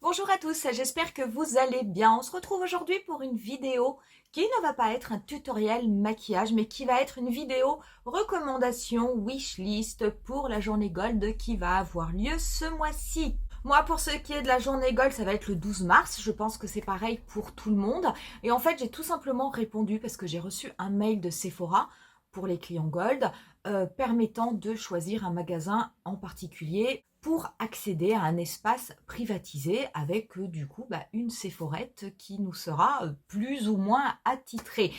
Bonjour à tous, j'espère que vous allez bien. On se retrouve aujourd'hui pour une vidéo qui ne va pas être un tutoriel maquillage, mais qui va être une vidéo recommandation wishlist pour la journée Gold qui va avoir lieu ce mois-ci. Moi, pour ce qui est de la journée Gold, ça va être le 12 mars. Je pense que c'est pareil pour tout le monde. Et en fait, j'ai tout simplement répondu parce que j'ai reçu un mail de Sephora pour les clients Gold permettant de choisir un magasin en particulier pour accéder à un espace privatisé avec du coup une Sephorette qui nous sera plus ou moins attitrée.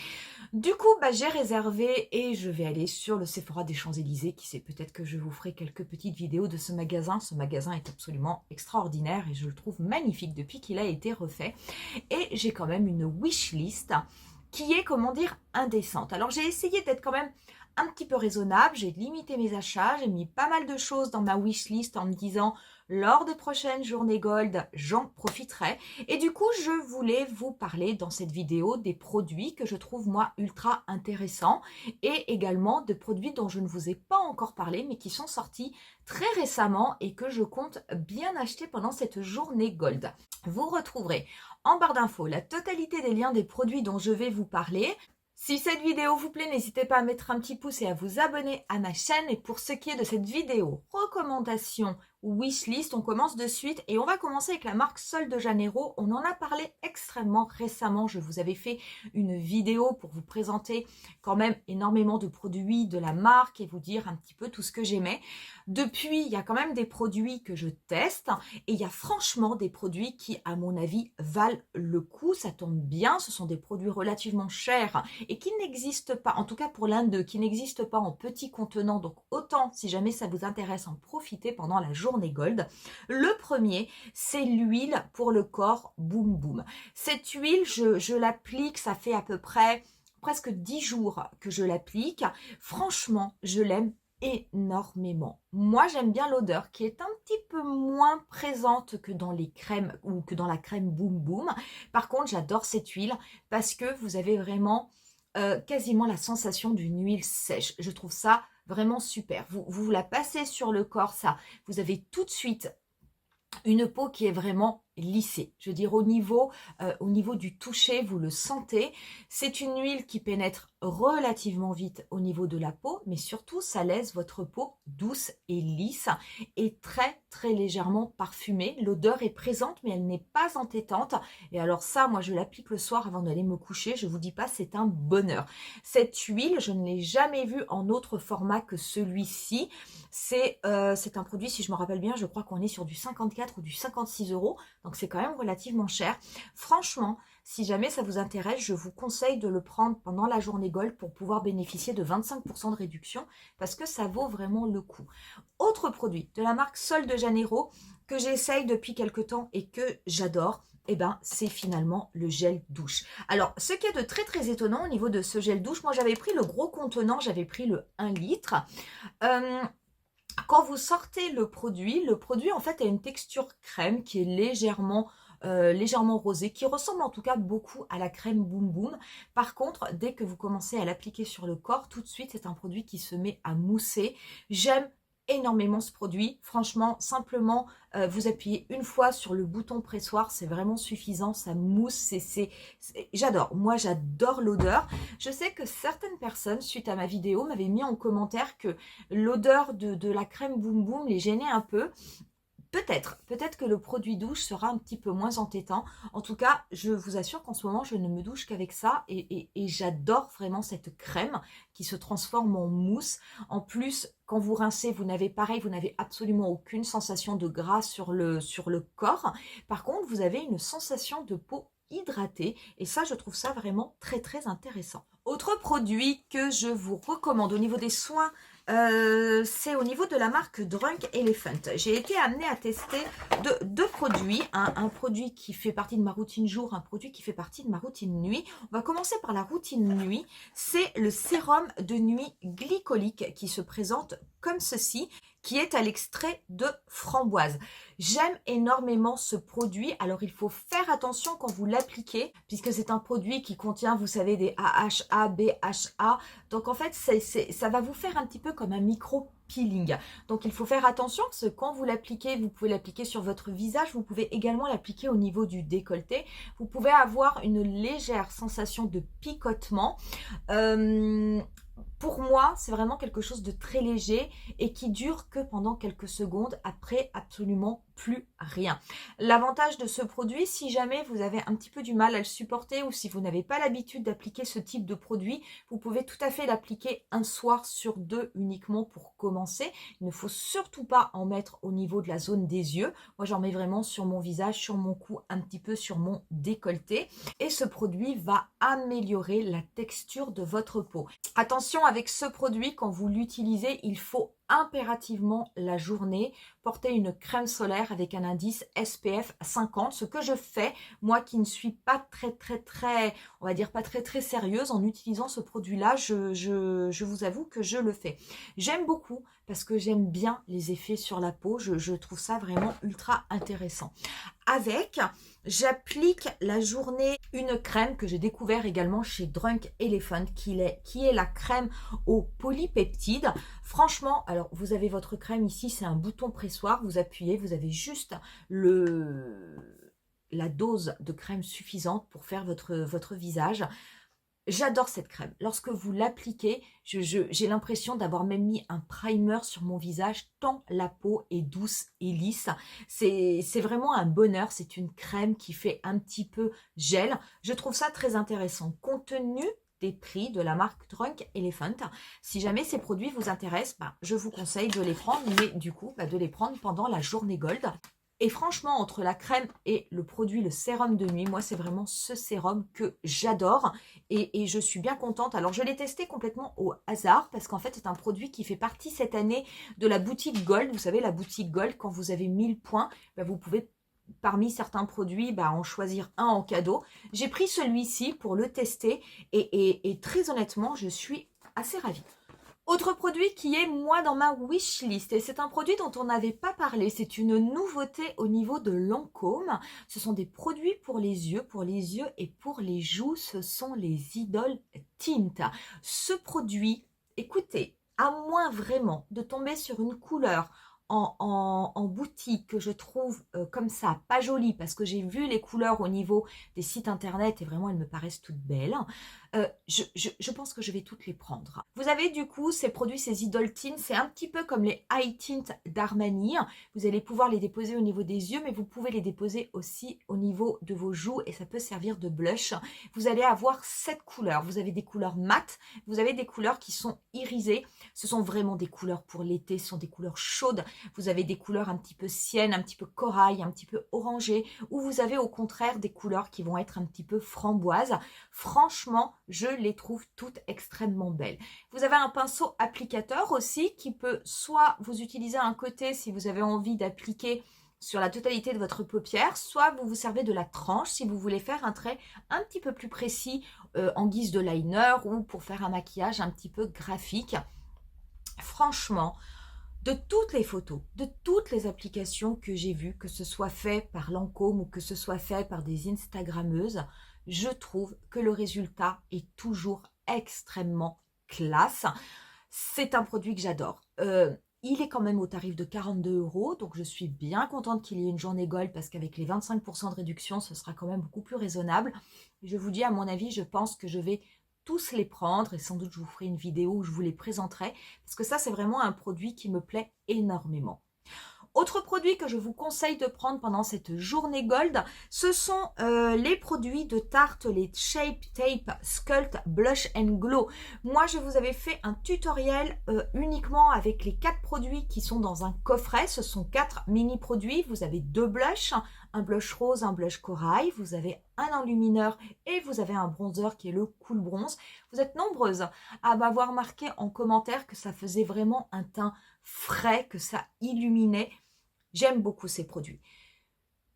Du coup, j'ai réservé et je vais aller sur le Sephora des Champs-Élysées. Qui sait, peut-être que je vous ferai quelques petites vidéos de ce magasin. Ce magasin est absolument extraordinaire et je le trouve magnifique depuis qu'il a été refait. Et j'ai quand même une wishlist qui est, comment dire, indécente. Alors j'ai essayé d'être quand même un petit peu raisonnable, j'ai limité mes achats, j'ai mis pas mal de choses dans ma wishlist en me disant lors des prochaines journées Gold, j'en profiterai. Et du coup, je voulais vous parler dans cette vidéo des produits que je trouve moi ultra intéressants et également de produits dont je ne vous ai pas encore parlé mais qui sont sortis très récemment et que je compte bien acheter pendant cette journée Gold. Vous retrouverez en barre d'infos la totalité des liens des produits dont je vais vous parler. Si cette vidéo vous plaît, n'hésitez pas à mettre un petit pouce et à vous abonner à ma chaîne. Et pour ce qui est de cette vidéo recommandation wishlist, on commence de suite et on va commencer avec la marque Sol de Janeiro. On en a parlé extrêmement récemment. Je vous avais fait une vidéo pour vous présenter quand même énormément de produits de la marque et vous dire un petit peu tout ce que j'aimais. Depuis, il y a quand même des produits que je teste et il y a franchement des produits qui, à mon avis, valent le coup. Ça tombe bien, ce sont des produits relativement chers et qui n'existe pas, en tout cas pour l'un d'eux, qui n'existe pas en petit contenant. Donc autant, si jamais ça vous intéresse, en profiter pendant la journée Gold. Le premier, c'est l'huile pour le corps Boom Boom. Cette huile, je l'applique, ça fait à peu près presque 10 jours que je l'applique. Franchement, je l'aime énormément. Moi, j'aime bien l'odeur qui est un petit peu moins présente que dans les crèmes ou que dans la crème Boom Boom. Par contre, j'adore cette huile parce que vous avez vraiment quasiment la sensation d'une huile sèche. Je trouve ça vraiment super. Vous la passez sur le corps, ça, vous avez tout de suite une peau qui est vraiment lissée. Je veux dire, au niveau du toucher, vous le sentez. C'est une huile qui pénètre relativement vite au niveau de la peau, mais surtout, ça laisse votre peau douce et lisse et très, très légèrement parfumée. L'odeur est présente, mais elle n'est pas entêtante. Et alors ça, moi, je l'applique le soir avant d'aller me coucher. Je vous dis pas, c'est un bonheur. Cette huile, je ne l'ai jamais vue en autre format que celui-ci. C'est un produit, si je me rappelle bien, je crois qu'on est sur du 54 ou du 56 €. Donc c'est quand même relativement cher. Franchement, si jamais ça vous intéresse, je vous conseille de le prendre pendant la journée Gold pour pouvoir bénéficier de 25% de réduction parce que ça vaut vraiment le coup. Autre produit de la marque Sol de Janeiro que j'essaye depuis quelque temps et que j'adore, c'est finalement le gel douche. Alors, ce qui est de très très étonnant au niveau de ce gel douche, moi j'avais pris le gros contenant, j'avais pris le 1 litre. Quand vous sortez le produit en fait a une texture crème qui est légèrement rosée, qui ressemble en tout cas beaucoup à la crème Boom Boom. Par contre, dès que vous commencez à l'appliquer sur le corps, tout de suite, c'est un produit qui se met à mousser. J'aime énormément ce produit. Franchement, simplement, vous appuyez une fois sur le bouton pressoir, c'est vraiment suffisant. Ça mousse, j'adore. Moi, j'adore l'odeur. Je sais que certaines personnes, suite à ma vidéo, m'avaient mis en commentaire que l'odeur de la crème Boom Boom les gênait un peu. Peut-être que le produit douche sera un petit peu moins entêtant. En tout cas, je vous assure qu'en ce moment, je ne me douche qu'avec ça et j'adore vraiment cette crème qui se transforme en mousse. En plus, quand vous rincez, vous n'avez absolument aucune sensation de gras sur le corps. Par contre, vous avez une sensation de peau hydratée et ça, je trouve ça vraiment très très intéressant. Autre produit que je vous recommande au niveau des soins, c'est au niveau de la marque Drunk Elephant. J'ai été amenée à tester deux produits, un produit qui fait partie de ma routine jour, un produit qui fait partie de ma routine nuit. On va commencer par la routine nuit. C'est le sérum de nuit glycolique qui se présente comme ceci, qui est à l'extrait de framboise. J'aime énormément ce produit. Alors, il faut faire attention quand vous l'appliquez, puisque c'est un produit qui contient, vous savez, des AHA, BHA. Donc, en fait, ça va vous faire un petit peu comme un micro peeling. Donc il faut faire attention parce que quand vous l'appliquez, vous pouvez l'appliquer sur votre visage, vous pouvez également l'appliquer au niveau du décolleté. Vous pouvez avoir une légère sensation de picotement. Pour moi, c'est vraiment quelque chose de très léger et qui dure que pendant quelques secondes, après absolument plus rien. L'avantage de ce produit, si jamais vous avez un petit peu du mal à le supporter ou si vous n'avez pas l'habitude d'appliquer ce type de produit, vous pouvez tout à fait l'appliquer un soir sur deux uniquement pour commencer. Il ne faut surtout pas en mettre au niveau de la zone des yeux. Moi, j'en mets vraiment sur mon visage, sur mon cou, un petit peu sur mon décolleté. Et ce produit va améliorer la texture de votre peau. Attention avec ce produit, quand vous l'utilisez, il faut impérativement la journée porter une crème solaire avec un indice SPF 50, ce que je fais, moi qui ne suis pas très, on va dire pas très sérieuse en utilisant ce produit-là, je vous avoue que je le fais. J'aime beaucoup parce que j'aime bien les effets sur la peau, je trouve ça vraiment ultra intéressant. Avec, j'applique la journée une crème que j'ai découvert également chez Drunk Elephant, qui est la crème aux polypeptides. Franchement, alors vous avez votre crème ici, c'est un bouton pressoir, vous appuyez, vous avez juste la dose de crème suffisante pour faire votre visage. J'adore cette crème. Lorsque vous l'appliquez, j'ai l'impression d'avoir même mis un primer sur mon visage tant la peau est douce et lisse. C'est vraiment un bonheur. C'est une crème qui fait un petit peu gel. Je trouve ça très intéressant. Compte tenu des prix de la marque Drunk Elephant, si jamais ces produits vous intéressent, je vous conseille de les prendre, mais du coup, de les prendre pendant la journée Gold. Et franchement, entre la crème et le produit, le sérum de nuit, moi, c'est vraiment ce sérum que j'adore et je suis bien contente. Alors, je l'ai testé complètement au hasard parce qu'en fait, c'est un produit qui fait partie cette année de la boutique Gold. Vous savez, la boutique Gold, quand vous avez 1000 points, vous pouvez, parmi certains produits, en choisir un en cadeau. J'ai pris celui-ci pour le tester et très honnêtement, je suis assez ravie. Autre produit qui est, moi, dans ma wishlist, et c'est un produit dont on n'avait pas parlé, c'est une nouveauté au niveau de Lancôme. Ce sont des produits pour les yeux et pour les joues, ce sont les Idol Tint. Ce produit, écoutez, à moins vraiment de tomber sur une couleur en boutique que je trouve comme ça, pas jolie, parce que j'ai vu les couleurs au niveau des sites internet et vraiment elles me paraissent toutes belles, je pense que je vais toutes les prendre. Vous avez du coup ces produits, ces Idol Tint, c'est un petit peu comme les Eye Tint d'Armani. Vous allez pouvoir les déposer au niveau des yeux, mais vous pouvez les déposer aussi au niveau de vos joues et ça peut servir de blush. Vous allez avoir 7 couleurs. Vous avez des couleurs mates, vous avez des couleurs qui sont irisées. Ce sont vraiment des couleurs pour l'été, ce sont des couleurs chaudes. Vous avez des couleurs un petit peu siennes, un petit peu corail, un petit peu orangé, ou vous avez au contraire des couleurs qui vont être un petit peu framboises. Franchement, je les trouve toutes extrêmement belles. Vous avez un pinceau applicateur aussi qui peut soit vous utiliser un côté si vous avez envie d'appliquer sur la totalité de votre paupière, soit vous vous servez de la tranche si vous voulez faire un trait un petit peu plus précis en guise de liner ou pour faire un maquillage un petit peu graphique. Franchement, de toutes les photos, de toutes les applications que j'ai vues, que ce soit fait par Lancôme ou que ce soit fait par des Instagrammeuses, je trouve que le résultat est toujours extrêmement classe. C'est un produit que j'adore. Il est quand même au tarif de 42 €, donc je suis bien contente qu'il y ait une journée Gold parce qu'avec les 25% de réduction, ce sera quand même beaucoup plus raisonnable. Je vous dis, à mon avis, je pense que je vais tous les prendre et sans doute je vous ferai une vidéo où je vous les présenterai parce que ça, c'est vraiment un produit qui me plaît énormément. Autre produit que je vous conseille de prendre pendant cette journée Gold, ce sont les produits de Tarte, les Shape Tape Sculpt Blush and Glow. Moi, je vous avais fait un tutoriel uniquement avec les 4 produits qui sont dans un coffret. Ce sont 4 mini-produits. Vous avez 2 blushs, un blush rose, un blush corail. Vous avez un enlumineur et vous avez un bronzer qui est le Cool Bronze. Vous êtes nombreuses à m'avoir marqué en commentaire que ça faisait vraiment un teint frais, que ça illuminait. J'aime beaucoup ces produits.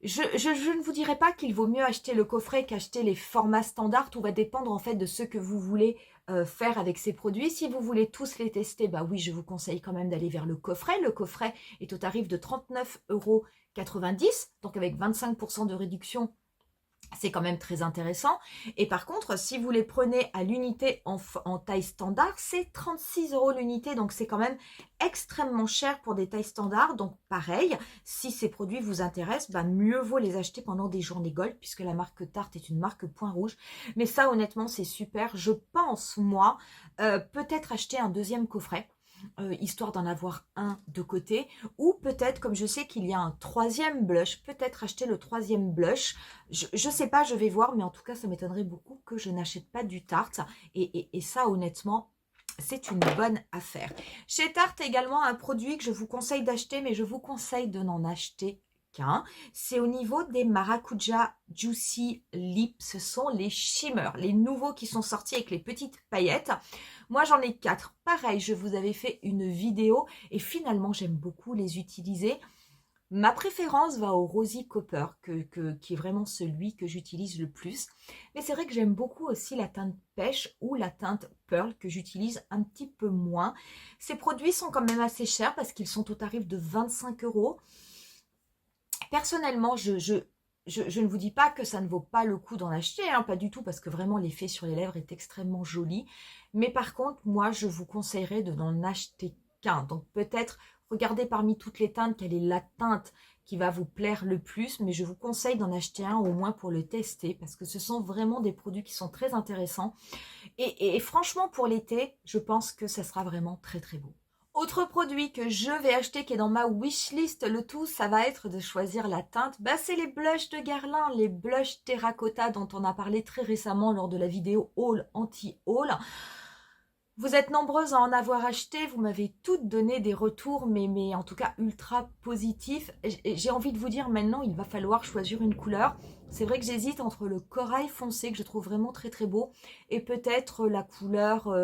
Je ne vous dirai pas qu'il vaut mieux acheter le coffret qu'acheter les formats standards. Tout va dépendre en fait de ce que vous voulez faire avec ces produits. Si vous voulez tous les tester, oui, je vous conseille quand même d'aller vers le coffret. Le coffret est au tarif de 39,90 €, donc avec 25% de réduction. C'est quand même très intéressant. Et par contre, si vous les prenez à l'unité en taille standard, c'est 36 € l'unité. Donc, c'est quand même extrêmement cher pour des tailles standards. Donc, pareil, si ces produits vous intéressent, bah, mieux vaut les acheter pendant des journées Gold, puisque la marque Tarte est une marque point rouge. Mais ça, honnêtement, c'est super. Je pense, moi, peut-être acheter un deuxième coffret. Histoire d'en avoir un de côté, ou peut-être, comme je sais qu'il y a un troisième blush, peut-être acheter le troisième blush. Je sais pas, je vais voir, mais en tout cas, ça m'étonnerait beaucoup que je n'achète pas du Tarte, et ça, honnêtement, c'est une bonne affaire. Chez Tarte, également, un produit que je vous conseille d'acheter, mais je vous conseille de n'en acheter qu'un. C'est au niveau des Maracuja Juicy Lips. Ce sont les Shimmer, les nouveaux qui sont sortis avec les petites paillettes. Moi, j'en ai 4. Pareil, je vous avais fait une vidéo et finalement, j'aime beaucoup les utiliser. Ma préférence va au Rosy Copper, qui est vraiment celui que j'utilise le plus. Mais c'est vrai que j'aime beaucoup aussi la teinte pêche ou la teinte pearl, que j'utilise un petit peu moins. Ces produits sont quand même assez chers parce qu'ils sont au tarif de 25 €. Personnellement, je ne vous dis pas que ça ne vaut pas le coup d'en acheter, hein, pas du tout, parce que vraiment l'effet sur les lèvres est extrêmement joli. Mais par contre, moi, je vous conseillerais de n'en acheter qu'un. Donc peut-être, regardez parmi toutes les teintes, quelle est la teinte qui va vous plaire le plus. Mais je vous conseille d'en acheter un au moins pour le tester, parce que ce sont vraiment des produits qui sont très intéressants. Et franchement, pour l'été, je pense que ça sera vraiment très très beau. Autre produit que je vais acheter qui est dans ma wishlist, le tout, ça va être de choisir la teinte. Bah, c'est les blushs de Guerlain, les blushs terracotta dont on a parlé très récemment lors de la vidéo haul anti-haul. Vous êtes nombreuses à en avoir acheté, vous m'avez toutes donné des retours, mais en tout cas ultra positifs. J'ai envie de vous dire maintenant, il va falloir choisir une couleur. C'est vrai que j'hésite entre le corail foncé, que je trouve vraiment très très beau, et peut-être la couleur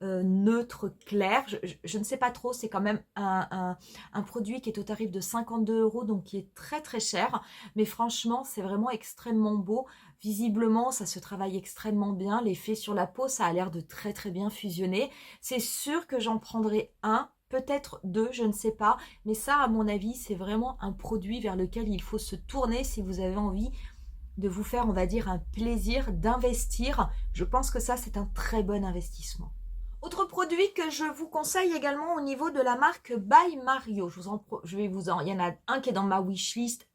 neutre clair. Je ne sais pas trop, c'est quand même un produit qui est au tarif de 52 €, donc qui est très très cher. Mais franchement, c'est vraiment extrêmement beau. Visiblement, ça se travaille extrêmement bien. L'effet sur la peau, ça a l'air de très très bien fusionner. C'est sûr que j'en prendrai un, peut-être deux, je ne sais pas. Mais ça, à mon avis, c'est vraiment un produit vers lequel il faut se tourner si vous avez envie de vous faire, on va dire, un plaisir d'investir. Je pense que ça, c'est un très bon investissement. Autre produit que je vous conseille également au niveau de la marque By Mario. Il y en a un qui est dans ma wishlist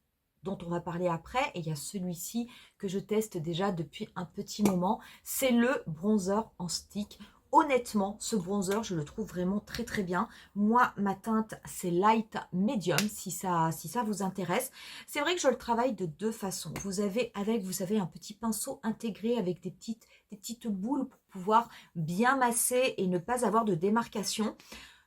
dont on va parler après, et il y a celui-ci que je teste déjà depuis un petit moment. C'est le bronzer en stick. Honnêtement, ce bronzer, je le trouve vraiment très très bien. Moi, ma teinte, c'est light medium, si ça vous intéresse. C'est vrai que je le travaille de deux façons. Vous avez vous savez, un petit pinceau intégré avec des petites boules pour pouvoir bien masser et ne pas avoir de démarcation.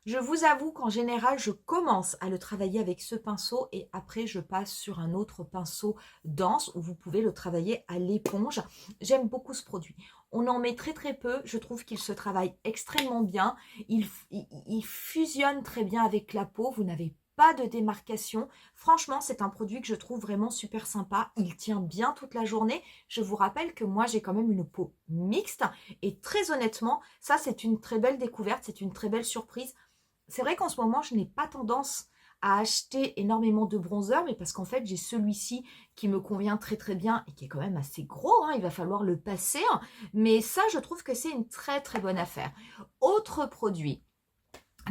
Je vous avoue qu'en général, je commence à le travailler avec ce pinceau et après, je passe sur un autre pinceau dense où vous pouvez le travailler à l'éponge. J'aime beaucoup ce produit. On en met très très peu. Je trouve qu'il se travaille extrêmement bien. Il fusionne très bien avec la peau. Vous n'avez pas de démarcation. Franchement, c'est un produit que je trouve vraiment super sympa. Il tient bien toute la journée. Je vous rappelle que moi, j'ai quand même une peau mixte. Et très honnêtement, ça, c'est une très belle découverte. C'est une très belle surprise. C'est vrai qu'en ce moment, je n'ai pas tendance à acheter énormément de bronzer, mais parce qu'en fait, j'ai celui-ci qui me convient très très bien et qui est quand même assez gros, hein, il va falloir le passer. Mais ça, je trouve que c'est une très très bonne affaire. Autre produit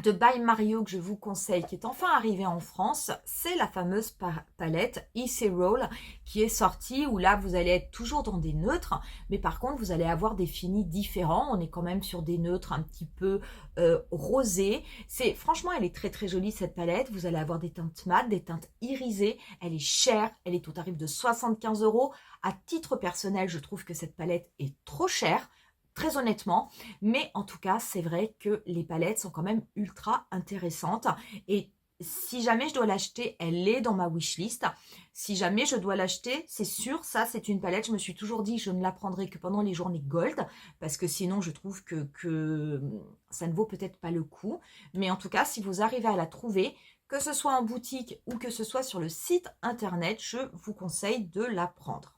de By Mario que je vous conseille, qui est enfin arrivé en France, c'est la fameuse palette Easy Roll qui est sortie, où là vous allez être toujours dans des neutres, mais par contre vous allez avoir des finis différents. On est quand même sur des neutres un petit peu rosés. Franchement, elle est très très jolie cette palette. Vous allez avoir des teintes mat, des teintes irisées. Elle est chère, elle est au tarif de 75 €. À titre personnel, je trouve que cette palette est trop chère, très honnêtement, mais en tout cas, c'est vrai que les palettes sont quand même ultra intéressantes, et si jamais je dois l'acheter, elle est dans ma wishlist. Si jamais je dois l'acheter, c'est sûr, ça c'est une palette, je me suis toujours dit je ne la prendrai que pendant les journées gold, parce que sinon je trouve que ça ne vaut peut-être pas le coup, mais en tout cas, si vous arrivez à la trouver, que ce soit en boutique ou que ce soit sur le site internet, je vous conseille de la prendre.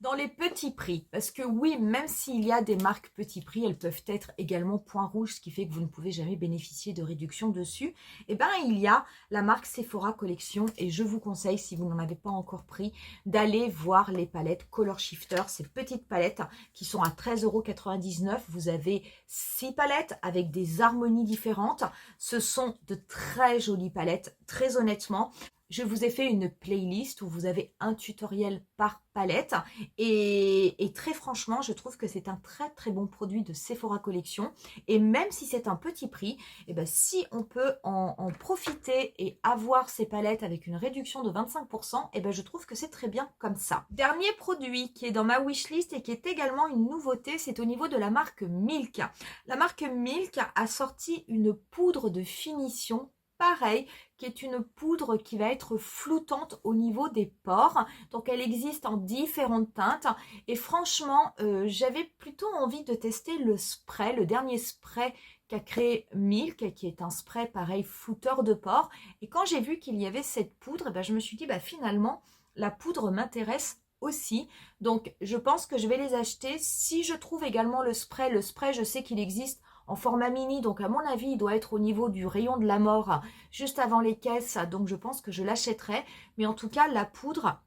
dans les petits prix, parce que oui, même s'il y a des marques petits prix, elles peuvent être également point rouge, ce qui fait que vous ne pouvez jamais bénéficier de réduction dessus. Et ben il y a la marque Sephora Collection et je vous conseille, si vous n'en avez pas encore pris, d'aller voir les palettes Color Shifter, ces petites palettes qui sont à 13,99 €. Vous avez 6 palettes avec des harmonies différentes. Ce sont de très jolies palettes, très honnêtement. Je vous ai fait une playlist où vous avez un tutoriel par palette et très franchement, je trouve que c'est un très bon produit de Sephora Collection et même si c'est un petit prix, et ben si on peut en profiter et avoir ces palettes avec une réduction de 25%, et ben je trouve que c'est très bien comme ça. Dernier produit qui est dans ma wishlist et qui est également une nouveauté, c'est au niveau de la marque Milk. La marque Milk a sorti une poudre de finition pareil, qui est une poudre qui va être floutante au niveau des pores. Donc elle existe en différentes teintes. Et franchement, j'avais plutôt envie de tester le spray, le dernier spray qu'a créé Milk, qui est un spray pareil flouteur de pores. Et quand j'ai vu qu'il y avait cette poudre, je me suis dit finalement, la poudre m'intéresse aussi. Donc je pense que je vais les acheter. Si je trouve également le spray je sais qu'il existe en format mini, donc à mon avis, il doit être au niveau du rayon de la mort, juste avant les caisses, donc je pense que je l'achèterai. Mais en tout cas, la poudre,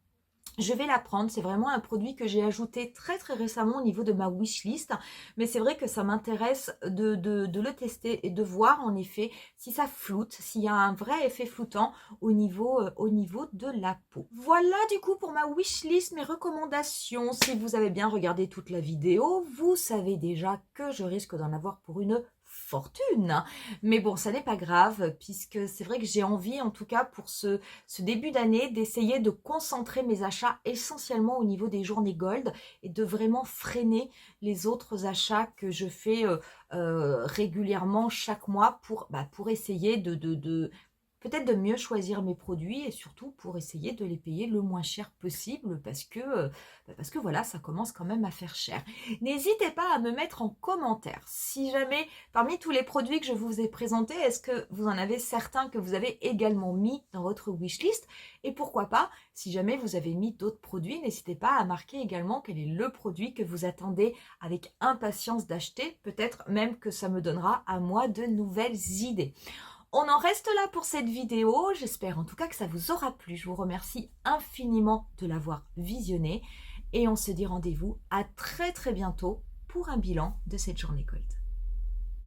je vais la prendre. C'est vraiment un produit que j'ai ajouté très récemment au niveau de ma wishlist. Mais c'est vrai que ça m'intéresse de le tester et de voir en effet si ça floute, s'il y a un vrai effet floutant au niveau de la peau. Voilà du coup pour ma wishlist, mes recommandations. Si vous avez bien regardé toute la vidéo, vous savez déjà que je risque d'en avoir pour une fortune. Mais bon, ça n'est pas grave puisque c'est vrai que j'ai envie, en tout cas pour ce début d'année, d'essayer de concentrer mes achats essentiellement au niveau des journées gold et de vraiment freiner les autres achats que je fais régulièrement chaque mois pour essayer peut-être de mieux choisir mes produits et surtout pour essayer de les payer le moins cher possible parce que voilà, ça commence quand même à faire cher. N'hésitez pas à me mettre en commentaire si jamais, parmi tous les produits que je vous ai présentés, est-ce que vous en avez certains que vous avez également mis dans votre wishlist? Et pourquoi pas, si jamais vous avez mis d'autres produits, n'hésitez pas à marquer également quel est le produit que vous attendez avec impatience d'acheter. Peut-être même que ça me donnera à moi de nouvelles idées. On en reste là pour cette vidéo. J'espère en tout cas que ça vous aura plu. Je vous remercie infiniment de l'avoir visionné et on se dit rendez-vous à très bientôt pour un bilan de cette journée gold.